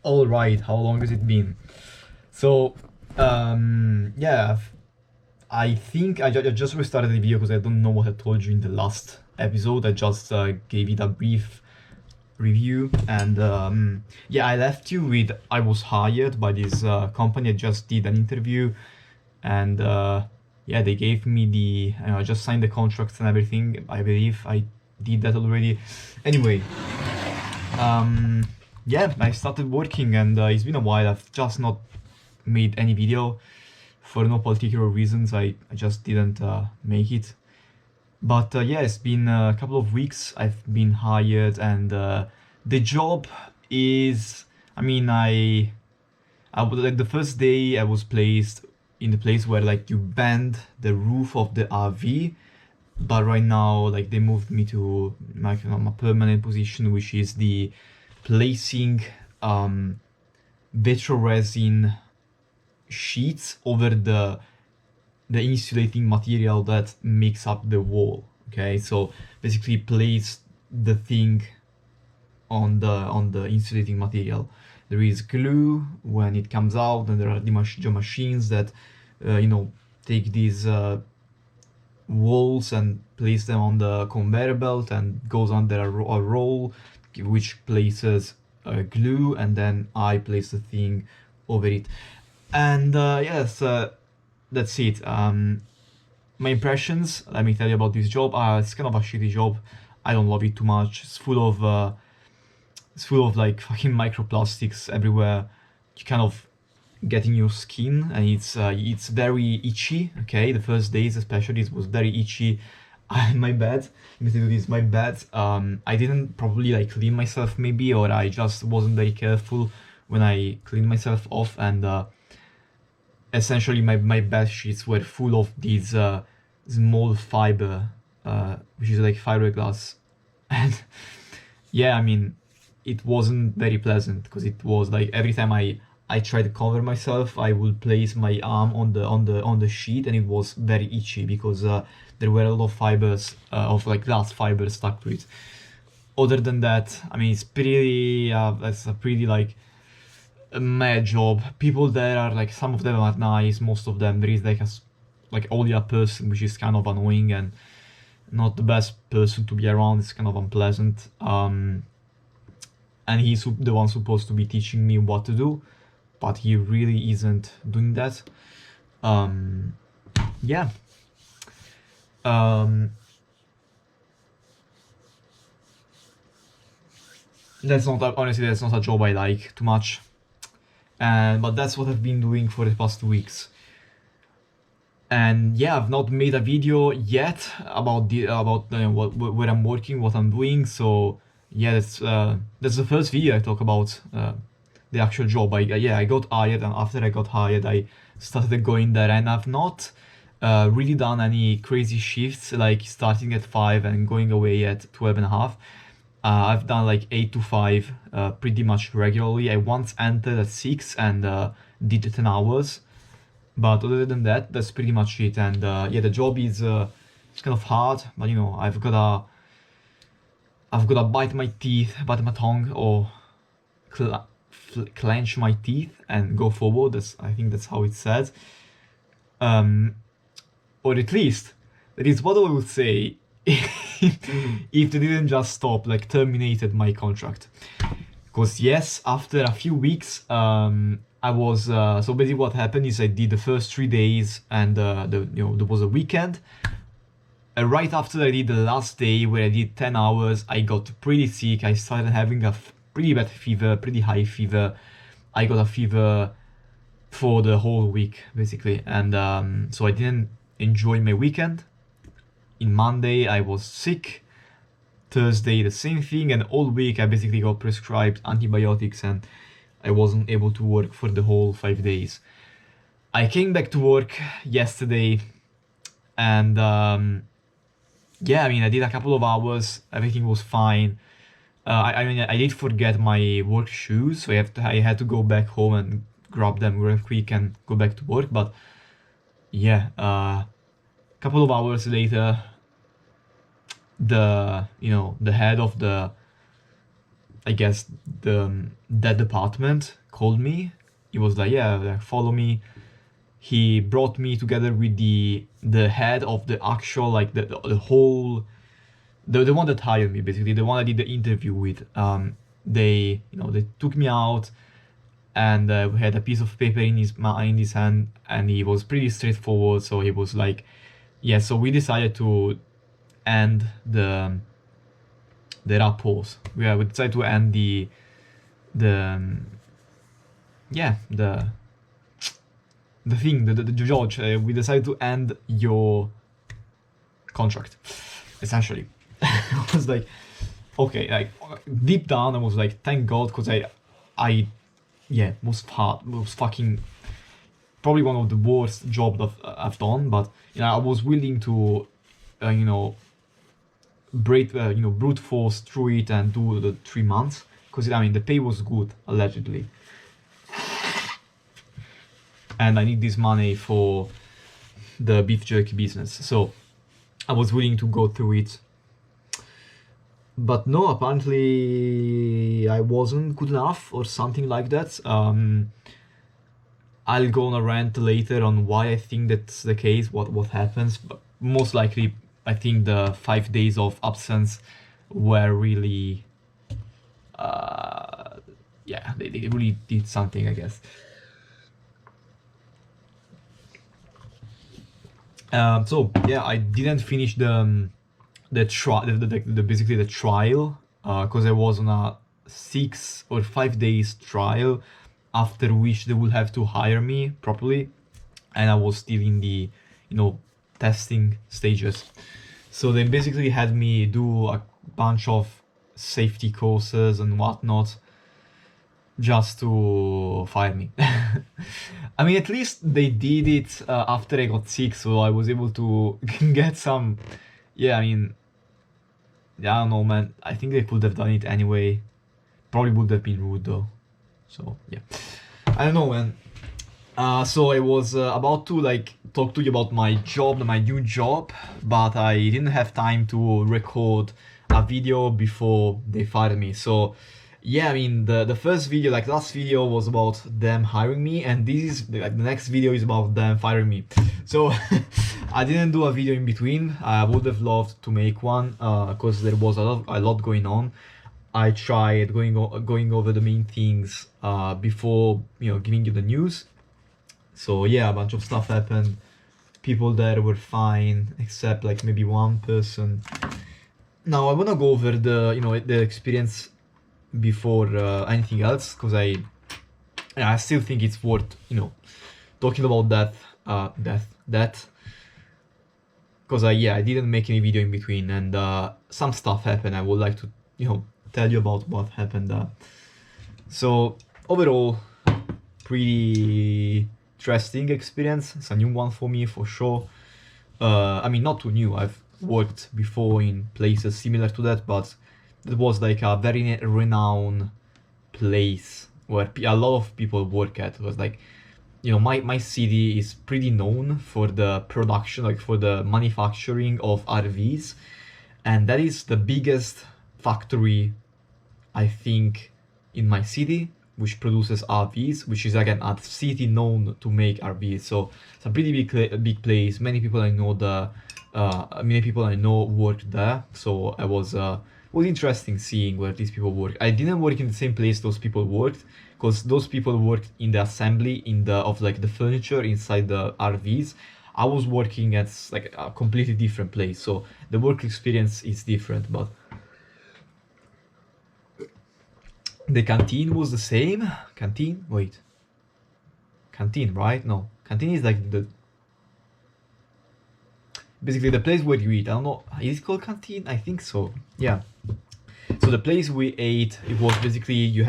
All right, how long has it been? So, yeah, I think I just restarted the video because I don't know what I told you in the last episode. I just gave it a brief review, and yeah, I left you with I was hired by this company. I just did an interview, and yeah, they gave me I just signed the contracts and everything. I believe I did that already. Anyway, um, yeah, I started working, and it's been a while. I've just not made any video for no particular reasons. I just didn't make it. But yeah, it's been a couple of weeks. I've been hired, and the job is. I mean, I was like the first day I was placed in the place where like you bend the roof of the RV, but right now like they moved me to like my permanent position, which is the placing um vitro resin sheets over the insulating material that makes up the wall. Okay, so basically place the thing on the insulating material. There is glue when it comes out, and there are the machines that you know take these walls and place them on the conveyor belt and goes under a roll which places glue, and then I place the thing over it. And yes, that's it. My impressions, let me tell you about this job. It's kind of a shitty job. I don't love it too much. It's full of like fucking microplastics everywhere. You kind of get in your skin, and it's very itchy. Okay, the first days especially it was very itchy. My bad. Let me tell you this. My bad. I didn't probably like clean myself maybe, or I just wasn't very careful when I cleaned myself off, and essentially my bed sheets were full of these small fiber, which is like fiberglass, and yeah, I mean, it wasn't very pleasant because it was like every time I tried to cover myself, I would place my arm on the sheet, and it was very itchy because there were a lot of fibers of like glass fibers stuck to it. Other than that, I mean, it's a pretty like a mad job. People there are like some of them are nice, most of them there is like like only a person which is kind of annoying and not the best person to be around. It's kind of unpleasant. And he's the one supposed to be teaching me what to do, but he really isn't doing that. Um, yeah. Um, that's not honestly that's not a job I like too much, and but that's what I've been doing for the past 2 weeks. And yeah, I've not made a video yet about the about where I'm working, what I'm doing. So yeah, that's the first video I talk about the actual job. Yeah, I got hired, and after I got hired, I started going there, and I've not really done any crazy shifts like starting at 5 and going away at 12 and a half. I've done like 8 to 5 pretty much regularly. I once entered at 6 and did 10 hours. But other than that, that's pretty much it. And yeah, the job is it's kind of hard, but you know, I've got to bite my teeth, bite my tongue, or clench my teeth and go forward. I think that's how it's said. Um, or at least that is what I would say if they didn't just stop, like terminated my contract. Because yes, after a few weeks, I was so basically what happened is I did the first 3 days, and there was a weekend. Right after I did the last day where I did 10 hours, I got pretty sick. I started having a pretty bad fever, pretty high fever. I got a fever for the whole week basically, and so I didn't enjoy my weekend. In Monday I was sick. Thursday the same thing, and all week I basically got prescribed antibiotics, and I wasn't able to work for the whole 5 days. I came back to work yesterday, and yeah, I mean, I did a couple of hours, everything was fine. I mean, I did forget my work shoes, so I had to go back home and grab them real quick and go back to work. But yeah, a couple of hours later, the head of the I guess that department called me. He was like, yeah, like, follow me. He brought me together with the head of the actual, like the whole, the one that hired me, basically the one I did the interview with. They, they took me out, and we had a piece of paper in his hand, and he was pretty straightforward. So he was like, yeah, so we decided to end the rapport. We decided to end the yeah, the thing, the George, we decided to end your contract, essentially. I was like, okay, like deep down, I was like, thank God, because yeah, was fucking probably one of the worst job that I've done, but I was willing to, brute force through it and do the 3 months, because I mean the pay was good, allegedly, and I need this money for the beef jerky business, so I was willing to go through it. But no, apparently I wasn't good enough or something like that. I'll go on a rant later on why I think that's the case, what happens, but most likely I think the 5 days of absence were really, yeah, they really did something, I guess. So yeah, I didn't finish the trial, basically the trial, because I was on a 6 or 5 days trial, after which they would have to hire me properly, and I was still in the testing stages. So they basically had me do a bunch of safety courses and whatnot just to fire me. I mean, at least they did it after I got sick, so I was able to get some. Yeah, I mean, yeah, I don't know, man. I think they could have done it anyway. Probably would have been rude though. So yeah, I don't know, man. So I was about to like talk to you about my job, my new job, but I didn't have time to record a video before they fired me. So yeah, I mean the first video, like last video, was about them hiring me, and this is like the next video is about them firing me. So I didn't do a video in between. I would have loved to make one, because there was a lot going on. I tried going over the main things before giving you the news. So yeah, a bunch of stuff happened. People there were fine, except like maybe one person. Now I wanna go over the experience before anything else, because I still think it's worth talking about that, because I didn't make any video in between, and some stuff happened. I would like to tell you about what happened. So overall, pretty interesting experience. It's a new one for me, for sure. I mean, not too new. I've worked before in places similar to that, but it was like a very renowned place where a lot of people work at. It was like, my city is pretty known for the production, like for the manufacturing of RVs, and that is the biggest factory, I think, in my city, which produces RVs, which is again a city known to make RVs. So it's a pretty big place. Many people I know work there. So I was interesting seeing where these people work. I didn't work in the same place those people worked, because those people worked in the assembly of like the furniture inside the RVs. I was working at like a completely different place, so the work experience is different, but the canteen was the same. Canteen? Wait. Canteen, right? No. Canteen is like basically the place where you eat. I don't know. Is it called canteen? I think so. Yeah. So the place we ate, it was basically you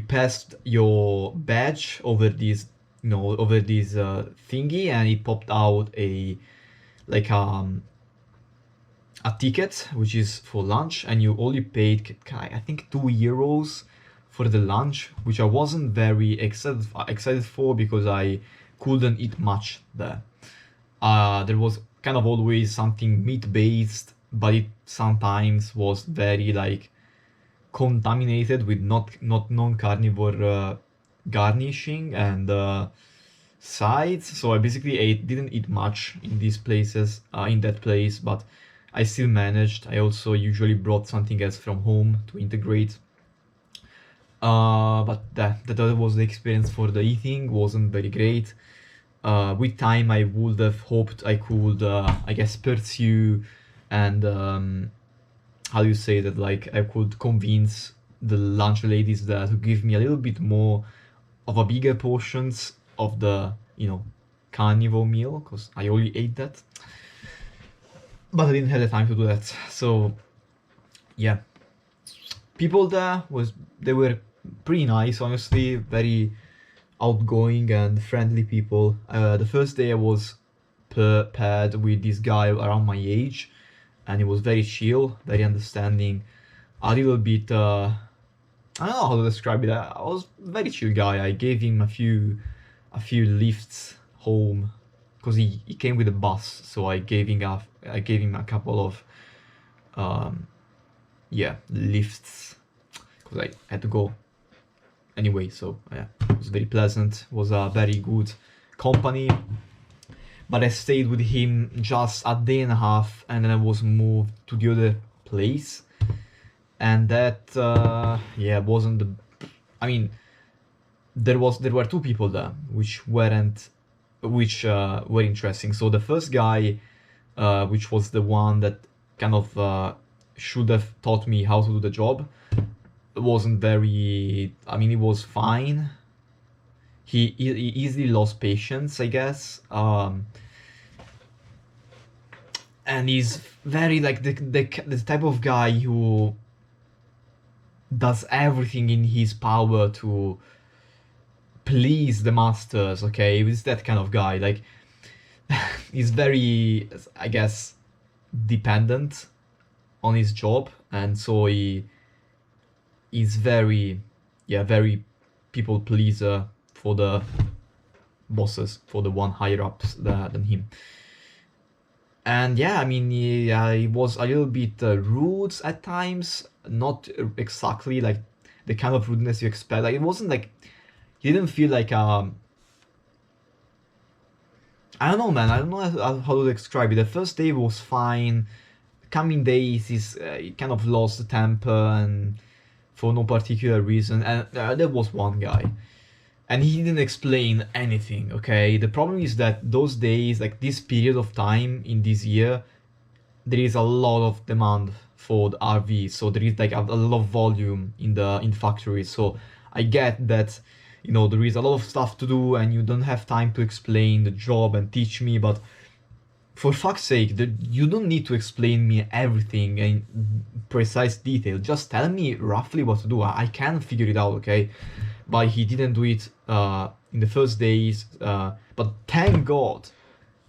passed your badge over this thingy, and it popped out a ticket, which is for lunch, and you only paid, I think, €2 for the lunch, which I wasn't very excited for, because I couldn't eat much there. There was kind of always something meat based, but it sometimes was very like contaminated with not non-carnivore garnishing and sides. So I basically didn't eat much in these places, in that place, but I still managed. I also usually brought something else from home to integrate. But that was the experience for the eating. Wasn't very great. With time, I would have hoped I could, I guess, pursue and how do you say that? Like I could convince the lunch ladies there to give me a little bit more of a bigger portions of the carnivore meal, because I only ate that. But I didn't have the time to do that. So yeah, people there they were pretty nice, honestly, very outgoing and friendly people. The first day I was paired with this guy around my age, and he was very chill, very understanding, a little bit I don't know how to describe it. I was a very chill guy. I gave him a few lifts home because he came with a bus, so I gave him a couple of lifts because I had to go anyway. So yeah, it was very pleasant. It was a very good company. But I stayed with him just a day and a half, and then I was moved to the other place. And that wasn't the. I mean, there were two people there which were interesting. So the first guy, which was the one that kind of should have taught me how to do the job, wasn't very. I mean, it was fine. He easily lost patience, I guess. And he's very like the type of guy who does everything in his power to please the masters. Okay, he's that kind of guy. Like he's very, I guess, dependent on his job, and so he's very people pleaser for the bosses, for the one higher ups than him. And yeah, I mean, he was a little bit rude at times, not exactly like the kind of rudeness you expect. Like it wasn't like he didn't feel like I don't know, man. I don't know how to describe it. The first day was fine. Coming days, he kind of lost the temper and for no particular reason. And there was one guy, and he didn't explain anything. Okay, the problem is that those days, like this period of time in this year, there is a lot of demand for the RV, so there is like a lot of volume in the factories. So I get that, there is a lot of stuff to do and you don't have time to explain the job and teach me, but for fuck's sake, you don't need to explain me everything in precise detail. Just tell me roughly what to do. I can figure it out, okay? But he didn't do it in the first days. But thank God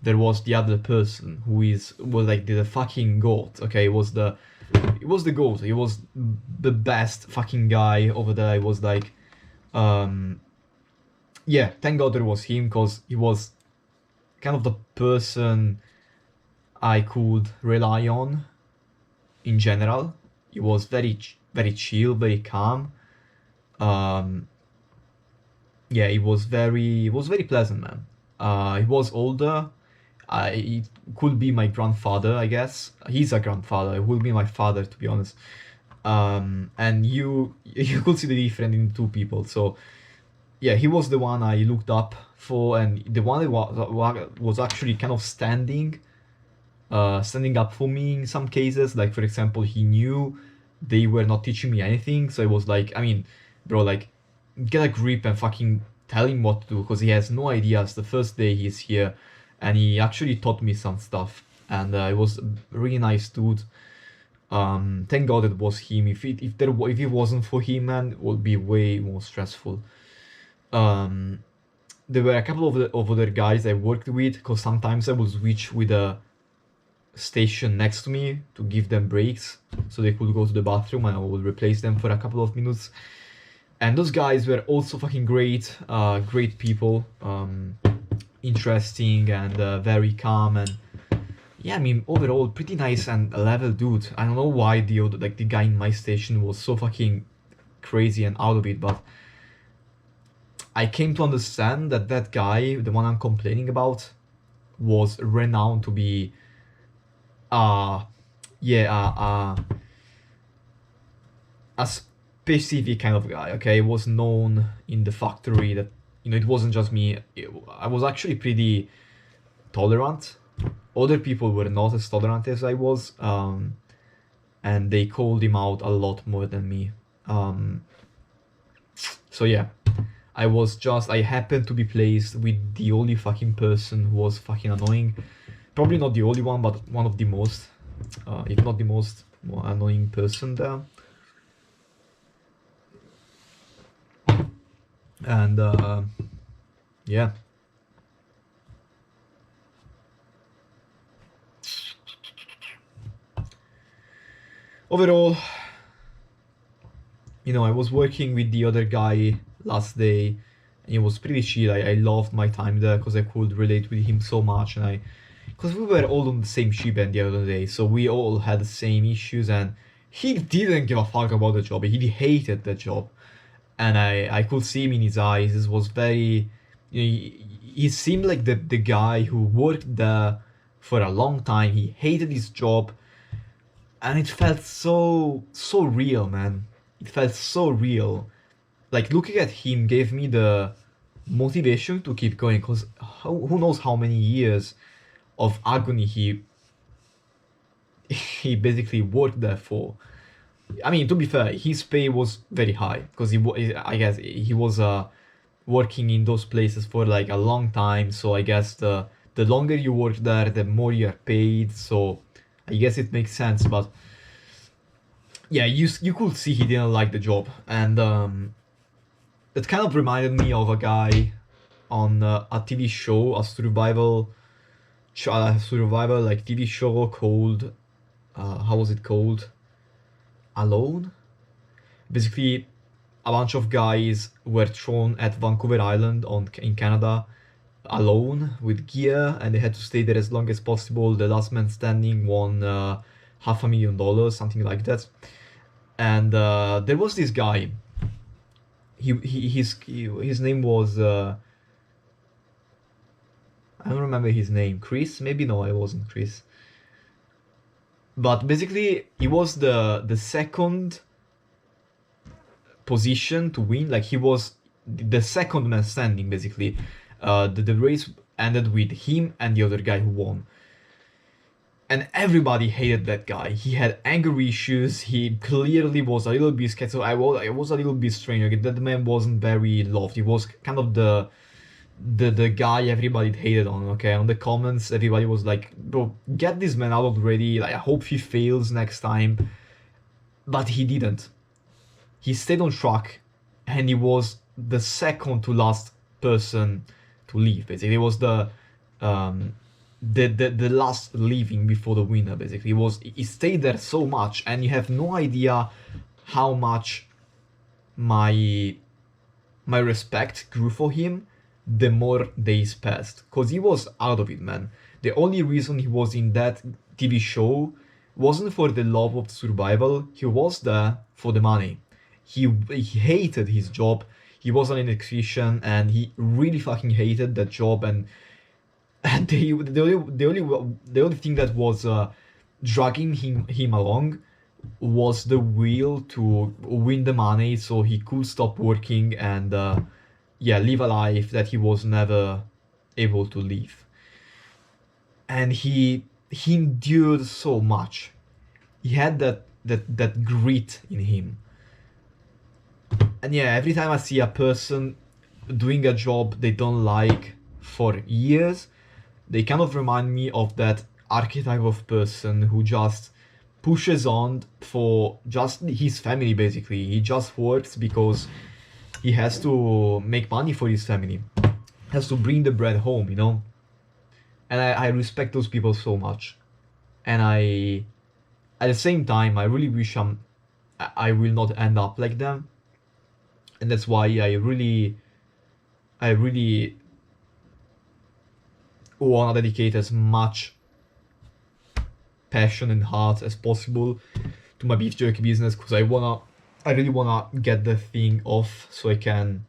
there was the other person who was like the fucking goat. Okay, it was the goat. He was the best fucking guy over there. It was like, thank God there was him, because he was kind of the person I could rely on in general. He was very very chill, very calm. He was very pleasant, man. He was older. He could be my grandfather, I guess. He's a grandfather. He will be my father, to be honest. And you could see the difference in two people. So yeah, he was the one I looked up for, and the one that was actually kind of standing up for me in some cases. Like for example, he knew they were not teaching me anything, so it was like, I mean, bro, like, get a grip and fucking tell him what to do, because he has no ideas. The first day he's here, and he actually taught me some stuff, and it was a really nice dude. Thank God it was him. If it wasn't for him, man, it would be way more stressful. There were a couple of other guys I worked with, because sometimes I would switch with a station next to me to give them breaks so they could go to the bathroom, and I would replace them for a couple of minutes. And those guys were also fucking great, great people, interesting and very calm, and yeah, I mean, overall, pretty nice and level dude. I don't know why the guy in my station was so fucking crazy and out of it, but I came to understand that that guy, the one I'm complaining about, was renowned to be, uh, yeah, a specific kind of guy. Okay, it was known in the factory that it wasn't just me. I was actually pretty tolerant. Other people were not as tolerant as I was, and they called him out a lot more than me. So yeah, I happened to be placed with the only fucking person who was fucking annoying. Probably not the only one, but one of the most, if not the most annoying person there. And yeah. Overall, I was working with the other guy last day, and it was pretty chill. I loved my time there because I could relate with him so much, and because we were all on the same ship at the other day, so we all had the same issues, and he didn't give a fuck about the job. He hated the job, and I could see him in his eyes. This was very, he seemed like the guy who worked there for a long time. He hated his job, and it felt so real, man. It felt so real. Like looking at him gave me the motivation to keep going, because who knows how many years of agony he basically worked there for. I mean, to be fair, his pay was very high because I guess he was working in those places for like a long time. So I guess the longer you work there, the more you are paid. So I guess it makes sense. But yeah, you could see he didn't like the job, and it kind of reminded me of a guy on a TV show, a survival like TV show called how was it called? Alone. Basically, a bunch of guys were thrown at Vancouver Island in Canada alone with gear, and they had to stay there as long as possible. The last man standing won $500,000, something like that. And there was this guy. His name was I don't remember his name. Chris? Maybe no, it wasn't Chris. But basically, he was the second position to win. Like he was the second man standing. Basically, the race ended with him and the other guy who won. And everybody hated that guy. He had anger issues. He clearly was a little bit scared. So I was a little bit strange. Like, that man wasn't very loved. He was kind of the guy everybody hated on. Okay, on the comments, everybody was like, "Bro, get this man out already. Like, I hope he fails next time." But he didn't. He stayed on track, and he was the second to last person to leave. Basically, he was um, the last leaving before the winner. Basically, he stayed there so much, and you have no idea how much my respect grew for him the more days passed, because he was out of it, man. The only reason he was in that TV show wasn't for the love of survival. He was there for the money. He hated his job. He was an electrician, and he really fucking hated that job. And the only thing that was dragging him along was the will to win the money, so he could stop working and live a life that he was never able to live. And he endured so much. He had that grit in him. And yeah, every time I see a person doing a job they don't like for years, they kind of remind me of that archetype of person who just pushes on for just his family. Basically, he just works because he has to make money for his family, has to bring the bread home. And I respect those people so much. And at the same time, I really wish I will not end up like them. And that's why I really want to dedicate as much passion and heart as possible to my beef jerky business, because I really wanna get the thing off so I can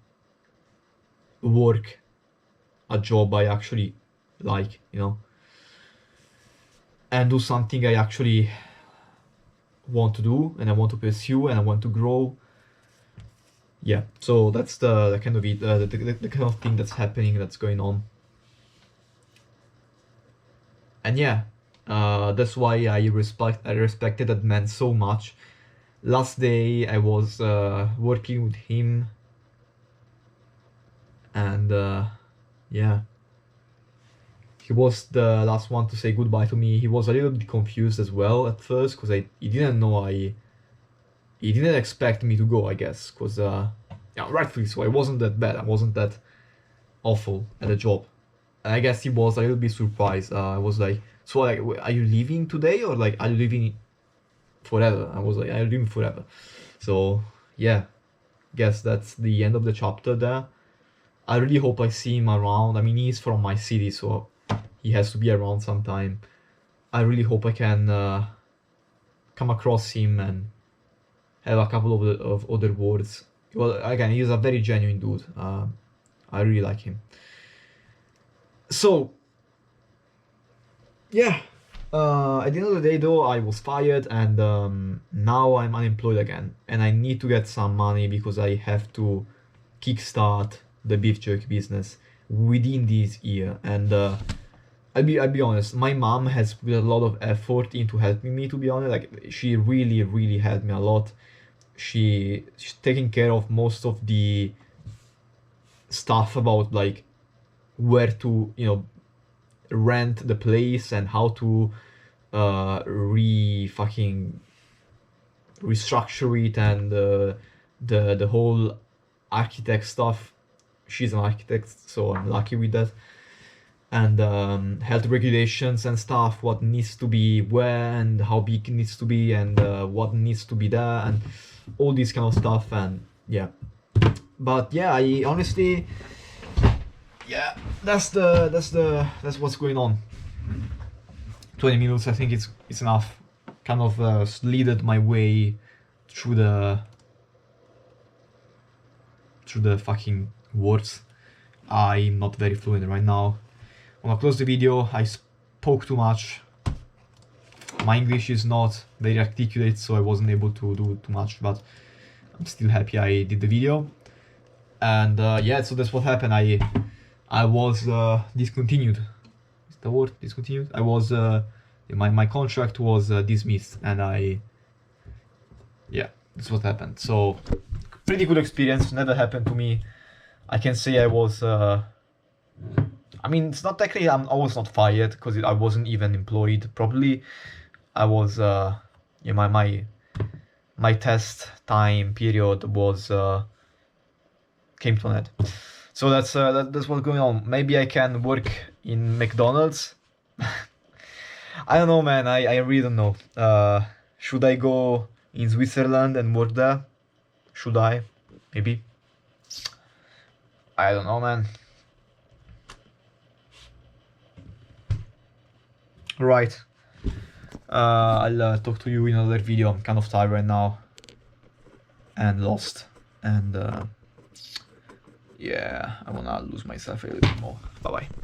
work a job I actually like, you know, and do something I actually want to do and I want to pursue and I want to grow. Yeah, so that's the kind of the kind of thing that's happening, that's going on. And yeah, that's why I respected that man so much. Last day I was working with him, and yeah, he was the last one to say goodbye to me. He was a little bit confused as well at first, because he didn't know he didn't expect me to go, I guess, because yeah, rightfully so. I wasn't that bad. I wasn't that awful at the job. And I guess he was a little bit surprised. I was like, so like, are you leaving today, or like, are you leaving forever? I was like, I'm leaving forever. So yeah, guess that's the end of the chapter there. I really hope I see him around. I mean, he's from my city, so he has to be around sometime. I really hope I can come across him and have a couple of other words. Well, again, he's a very genuine dude. I really like him. So yeah, at the end of the day though, I was fired, and now I'm unemployed again, and I need to get some money because I have to kickstart the beef jerky business within this year. And I'll be honest, my mom has put a lot of effort into helping me, to be honest. Like, she really helped me a lot. She's taking care of most of the stuff about like where to, you know, rent the place and how to restructure it, and the whole architect stuff. She's an architect, so I'm lucky with that. And health regulations and stuff, what needs to be where and how big it needs to be, and what needs to be there, and all this kind of stuff. And yeah, but yeah, I honestly, yeah, that's what's going on. 20 minutes, I think it's enough. Kind of slided my way through the fucking words. I'm not very fluent right now. I'm gonna close the video. I spoke too much. My English is not very articulate, so I wasn't able to do too much, but I'm still happy I did the video. And yeah, so that's what happened. I was discontinued. Is the word discontinued? I was my contract was dismissed, and yeah, that's what happened. So pretty good experience. Never happened to me. I can say I was. I mean, it's not technically I was not fired, because I wasn't even employed properly. I was yeah, my test time period was came to an end. So that's what's going on. Maybe I can work in McDonald's. I don't know, man. I really don't know. Should I go in Switzerland and work there? Should I? Maybe. I don't know, man. Right. I'll talk to you in another video. I'm kind of tired right now and lost, and yeah, I wanna lose myself a little bit more. Bye bye.